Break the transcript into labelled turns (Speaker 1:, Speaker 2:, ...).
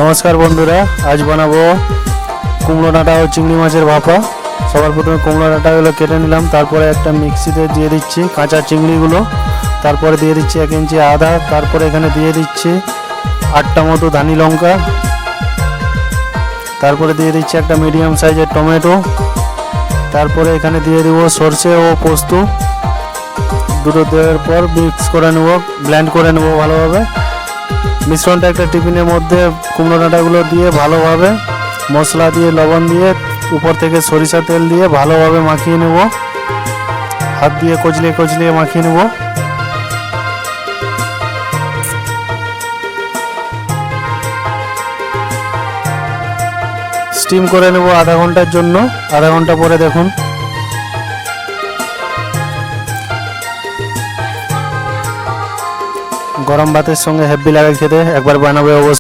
Speaker 1: নমস্কার বন্ধুরা, আজ বানাবো কুমড়ো ডাঁটা ও চিংড়ি মাছের ভাপা। সবার প্রথমে কুমড়ো ডাঁটাগুলো কেটে নিলাম, তারপরে একটা মিক্সিতে দিয়ে দিচ্ছি কাঁচা চিংড়িগুলো, তারপরে দিয়ে দিচ্ছি 1 ইঞ্চি আদা, তারপরে এখানে দিয়ে দিচ্ছি 8টা মতো ধানি লঙ্কা, তারপরে দিয়ে দিচ্ছি একটা মিডিয়াম সাইজের টমেটো, তারপরে এখানে দিয়ে দেবো সর্ষে ও পোস্ত। দুটো দেওয়ার পর মিক্স করে নেবো, ব্লেন্ড করে নেবো ভালোভাবে। মিশ্রণটা একটা টিফিনের মধ্যে কুমড়ো ডাঁটাগুলো দিয়ে ভালোভাবে মশলা দিয়ে লবণ দিয়ে উপর থেকে সরিষা তেল দিয়ে ভালোভাবে মাখিয়ে নেব, হাত দিয়ে কচলিয়ে কচলিয়ে মাখিয়ে নেব। স্টিম করে নেব আধা ঘন্টার জন্য। আধা ঘন্টা পরে দেখুন গরম ভাতের সঙ্গে হেভি লাগে খেতে, একবার বানাবে অবশ্যই।